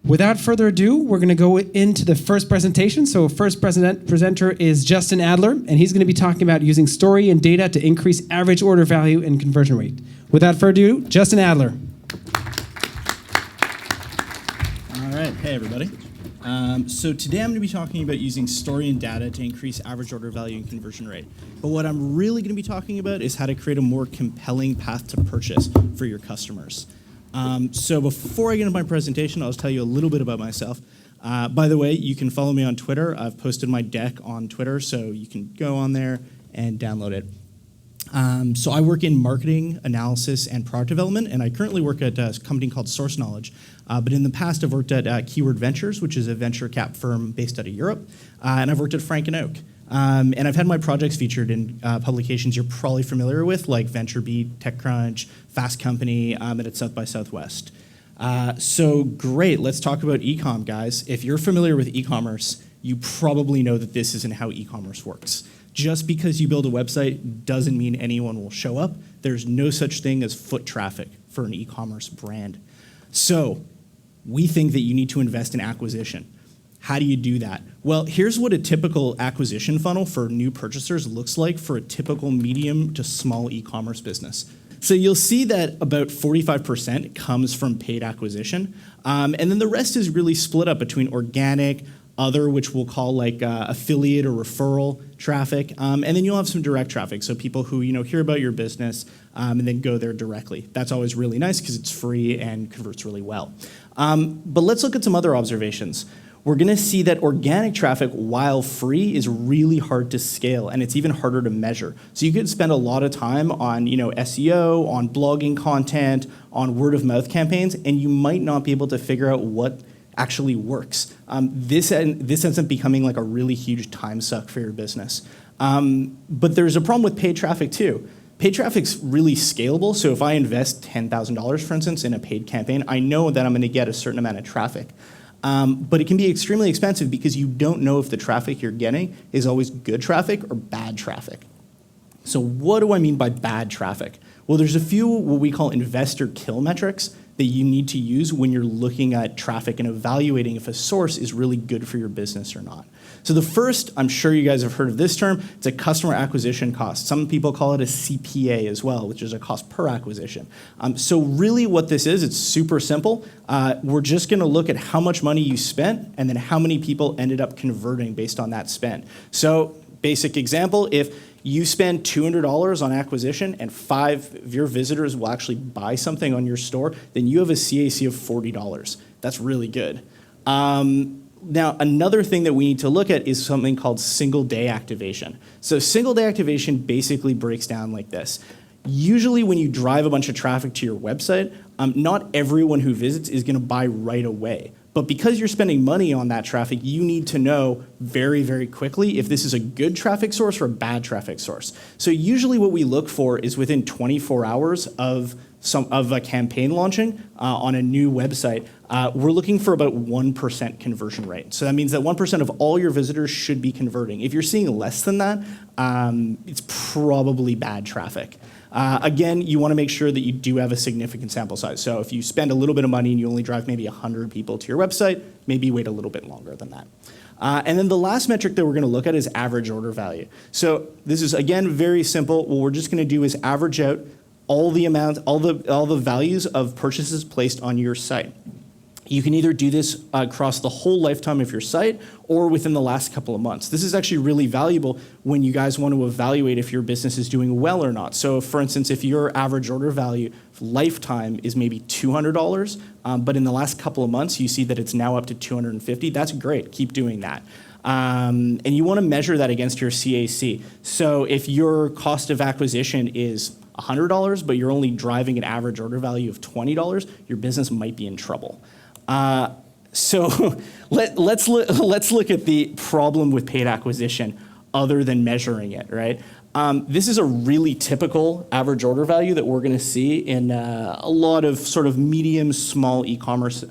Without further ado, we're going to go into the first presentation. So first presenter is Justin Adler, and he's going to be talking about using story and data to increase average order value and conversion rate. Without further ado, Justin Adler. All right, hey everybody. So today I'm going to be talking about using story and data to increase average order value and conversion rate. But what I'm really going to be talking about is how to create a more compelling path to purchase for your customers. So before I get into my presentation, I'll just tell you a little bit about myself. By the way, you can follow me on Twitter. I've posted my deck on Twitter, so you can go on there and download it. So I work in marketing, analysis, and product development, and I currently work at a company called Source Knowledge. But in the past, I've worked at Keyword Ventures, which is a venture cap firm based out of Europe, and I've worked at Frank & Oak. And I've had my projects featured in publications you're probably familiar with, like VentureBeat, TechCrunch, Fast Company, and at South by Southwest. So great, let's talk about e-com, guys. If you're familiar with e-commerce, you probably know that this isn't how e-commerce works. Just because you build a website doesn't mean anyone will show up. There's no such thing as foot traffic for an e-commerce brand. So we think that you need to invest in acquisition. How do you do that? Well, here's what a typical acquisition funnel for new purchasers looks like for a typical medium to small e-commerce business. So you'll see that about 45% comes from paid acquisition, and then the rest is really split up between organic, other, which we'll call like affiliate or referral traffic, and then you'll have some direct traffic, so people who hear about your business and then go there directly. That's always really nice because it's free and converts really well. But let's look at some other observations. We're going to see that organic traffic, while free, is really hard to scale, and it's even harder to measure. So you could spend a lot of time on SEO, on blogging content, on word-of-mouth campaigns, and you might not be able to figure out what actually works. This ends up becoming like a really huge time suck for your business. But there's a problem with paid traffic too. Paid traffic's really scalable, so if I invest $10,000, for instance, in a paid campaign, I know that I'm going to get a certain amount of traffic. But it can be extremely expensive because you don't know if the traffic you're getting is always good traffic or bad traffic. So what do I mean by bad traffic? Well, there's a few what we call investor kill metrics that you need to use when you're looking at traffic and evaluating if a source is really good for your business or not. So the first, I'm sure you guys have heard of this term, it's a customer acquisition cost. Some people call it a CPA as well, which is a cost per acquisition. So really what this is, it's super simple. We're just gonna look at how much money you spent and then how many people ended up converting based on that spend. So basic example, if you spend $200 on acquisition and 5 of your visitors will actually buy something on your store, then you have a CAC of $40. That's really good. Now, another thing that we need to look at is something called single day activation. So single day activation basically breaks down like this. Usually when you drive a bunch of traffic to your website, not everyone who visits is gonna buy right away. But because you're spending money on that traffic, you need to know very, very quickly if this is a good traffic source or a bad traffic source. So usually what we look for is within 24 hours of a campaign launching on a new website, we're looking for about 1% conversion rate. So that means that 1% of all your visitors should be converting. If you're seeing less than that, it's probably bad traffic. Again, you want to make sure that you do have a significant sample size. So if you spend a little bit of money and you only drive maybe 100 people to your website, maybe wait a little bit longer than that. And then the last metric that we're going to look at is average order value. So this is, again, very simple. What we're just going to do is average out all the values of purchases placed on your site. You can either do this across the whole lifetime of your site or within the last couple of months. This is actually really valuable when you guys want to evaluate if your business is doing well or not. So for instance, if your average order value lifetime is maybe $200, but in the last couple of months you see that it's now up to $250, that's great, keep doing that. And you want to measure that against your CAC. So if your cost of acquisition is $100, but you're only driving an average order value of $20, your business might be in trouble. So let's look at the problem with paid acquisition other than measuring it, right? This is a really typical average order value that we're going to see in a lot of sort of medium, small e-commerce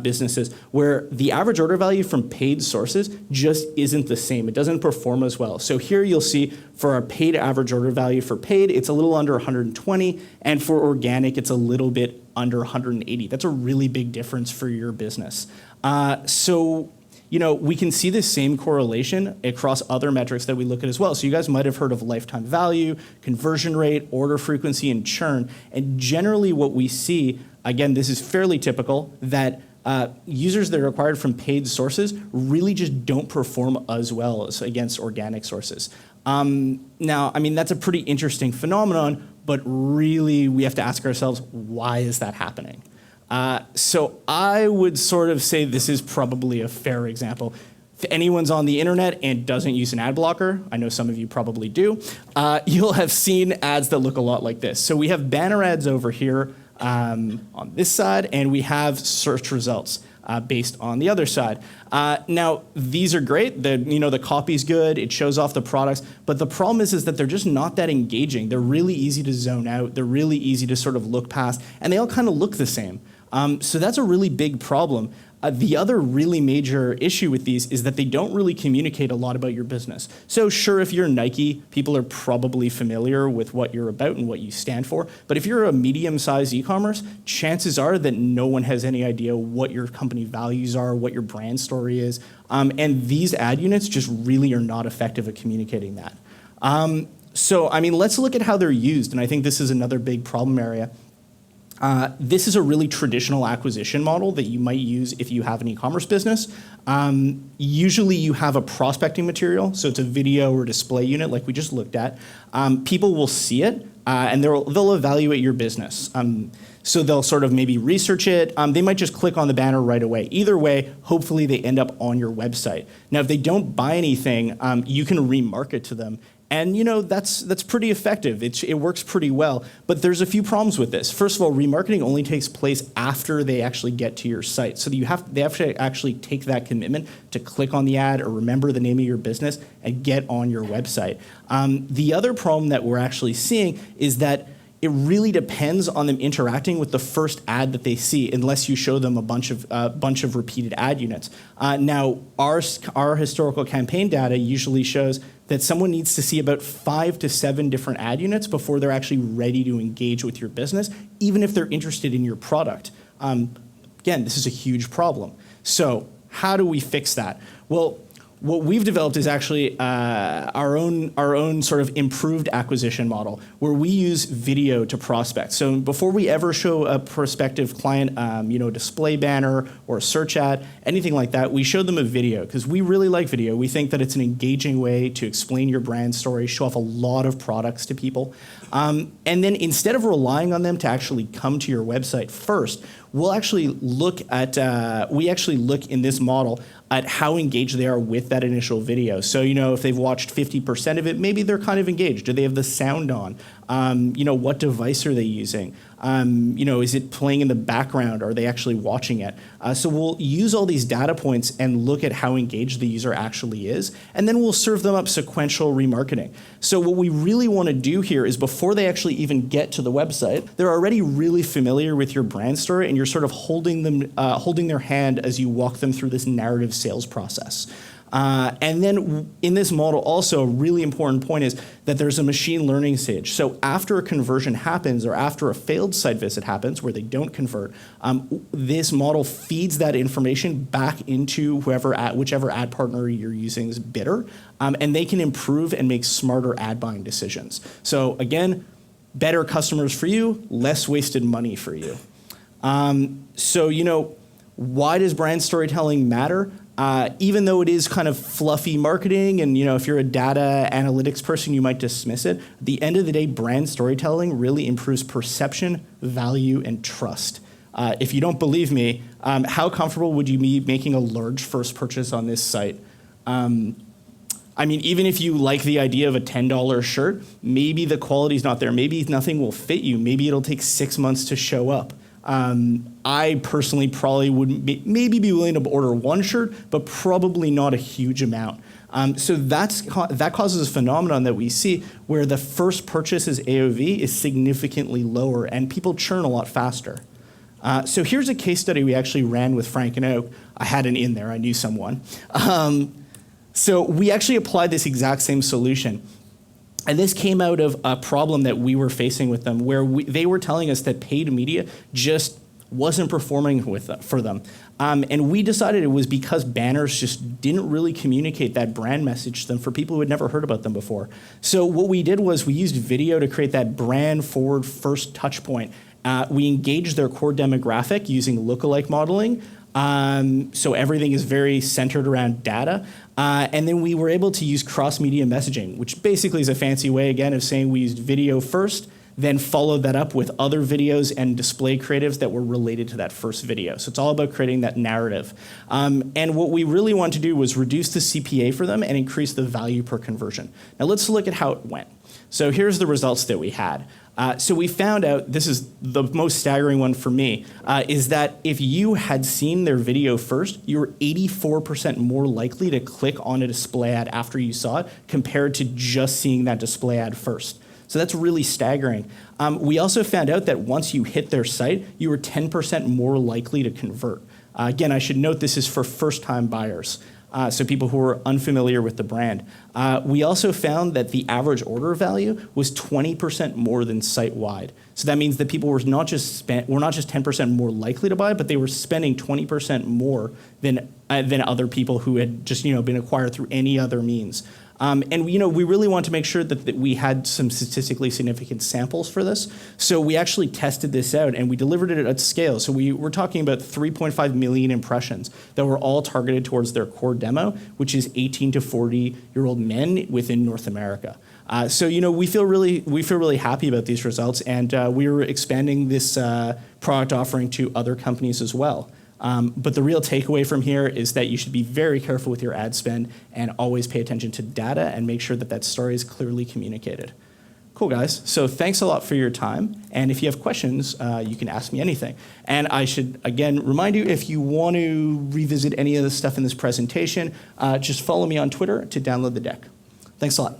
businesses where the average order value from paid sources just isn't the same. It doesn't perform as well. So here you'll see for our paid average order value for paid, it's a little under 120, and for organic, it's a little bit under 180. That's a really big difference for your business. We can see the same correlation across other metrics that we look at as well. So you guys might have heard of lifetime value, conversion rate, order frequency, and churn. And generally what we see, again, this is fairly typical, that users that are acquired from paid sources really just don't perform as well as against organic sources. Now, that's a pretty interesting phenomenon, but really we have to ask ourselves, why is that happening? So I would sort of say this is probably a fair example. If anyone's on the internet and doesn't use an ad blocker, I know some of you probably do, you'll have seen ads that look a lot like this. So we have banner ads over here on this side, and we have search results based on the other side. Now, these are great. The copy's good. It shows off the products. But the problem is that they're just not that engaging. They're really easy to zone out. They're really easy to sort of look past. And they all kind of look the same. So that's a really big problem. The other really major issue with these is that they don't really communicate a lot about your business. So sure, if you're Nike, people are probably familiar with what you're about and what you stand for. But if you're a medium-sized e-commerce, chances are that no one has any idea what your company values are, what your brand story is. And these ad units just really are not effective at communicating that. Let's look at how they're used. And I think this is another big problem area. This is a really traditional acquisition model that you might use if you have an e-commerce business. Usually you have a prospecting material, so it's a video or display unit like we just looked at. People will see it and they'll evaluate your business. So they'll sort of maybe research it. They might just click on the banner right away. Either way, hopefully they end up on your website. Now, if they don't buy anything, you can remarket to them. And that's pretty effective. It works pretty well. But there's a few problems with this. First of all, remarketing only takes place after they actually get to your site. So they have to actually take that commitment to click on the ad or remember the name of your business and get on your website. The other problem that we're actually seeing is that it really depends on them interacting with the first ad that they see, unless you show them a bunch of repeated ad units. Now, our historical campaign data usually shows that someone needs to see about 5 to 7 different ad units before they're actually ready to engage with your business, even if they're interested in your product. Again, this is a huge problem. So how do we fix that? Well, what we've developed is actually our own sort of improved acquisition model, where we use video to prospect. So before we ever show a prospective client, a display banner or a search ad, anything like that, we show them a video because we really like video. We think that it's an engaging way to explain your brand story, show off a lot of products to people. And then instead of relying on them to actually come to your website first, we'll actually look at, in this model at how engaged they are with that initial video. So, if they've watched 50% of it, maybe they're kind of engaged. Do they have the sound on? What device are they using? Is it playing in the background? Are they actually watching it? So we'll use all these data points and look at how engaged the user actually is, and then we'll serve them up sequential remarketing. So what we really want to do here is before they actually even get to the website, they're already really familiar with your brand story, and you're sort of holding their hand as you walk them through this narrative sales process. And then in this model also, a really important point is that there's a machine learning stage. So after a conversion happens or after a failed site visit happens where they don't convert, this model feeds that information back into whichever ad partner you're using's bidder, and they can improve and make smarter ad buying decisions. So again, better customers for you, less wasted money for you. Why does brand storytelling matter? Even though it is kind of fluffy marketing and, if you're a data analytics person, you might dismiss it. At the end of the day, brand storytelling really improves perception, value, and trust. If you don't believe me, how comfortable would you be making a large first purchase on this site? Even if you like the idea of a $10 shirt, maybe the quality's not there. Maybe nothing will fit you. Maybe it'll take 6 months to show up. I personally probably would maybe be willing to order one shirt, but probably not a huge amount. So that causes a phenomenon that we see where the first purchase's AOV is significantly lower and people churn a lot faster. So here's a case study we actually ran with Frank and Oak. I had an in there, I knew someone. So we actually applied this exact same solution. And this came out of a problem that we were facing with them, where they were telling us that paid media just wasn't performing for them. And we decided it was because banners just didn't really communicate that brand message to them for people who had never heard about them before. So what we did was we used video to create that brand forward first touch point. We engaged their core demographic using lookalike modeling. So everything is very centered around data. And then we were able to use cross-media messaging, which basically is a fancy way, again, of saying we used video first, then followed that up with other videos and display creatives that were related to that first video. So it's all about creating that narrative. And what we really wanted to do was reduce the CPA for them and increase the value per conversion. Now let's look at how it went. So here's the results that we had. So we found out, this is the most staggering one for me, is that if you had seen their video first, you were 84% more likely to click on a display ad after you saw it compared to just seeing that display ad first. So that's really staggering. We also found out that once you hit their site, you were 10% more likely to convert. Again, I should note this is for first-time buyers. So people who are unfamiliar with the brand. We also found that the average order value was 20% more than site-wide. So that means that people were not just 10% more likely to buy, but they were spending 20% more than other people who had just been acquired through any other means. And we really want to make sure that we had some statistically significant samples for this. So we actually tested this out and we delivered it at scale. So we're talking about 3.5 million impressions that were all targeted towards their core demo, which is 18 to 40-year-old men within North America. So we feel really happy about these results, and we are expanding this product offering to other companies as well. But the real takeaway from here is that you should be very careful with your ad spend and always pay attention to data and make sure that that story is clearly communicated. Cool, guys. So thanks a lot for your time. And if you have questions, you can ask me anything. And I should, again, remind you, if you want to revisit any of the stuff in this presentation, just follow me on Twitter to download the deck. Thanks a lot.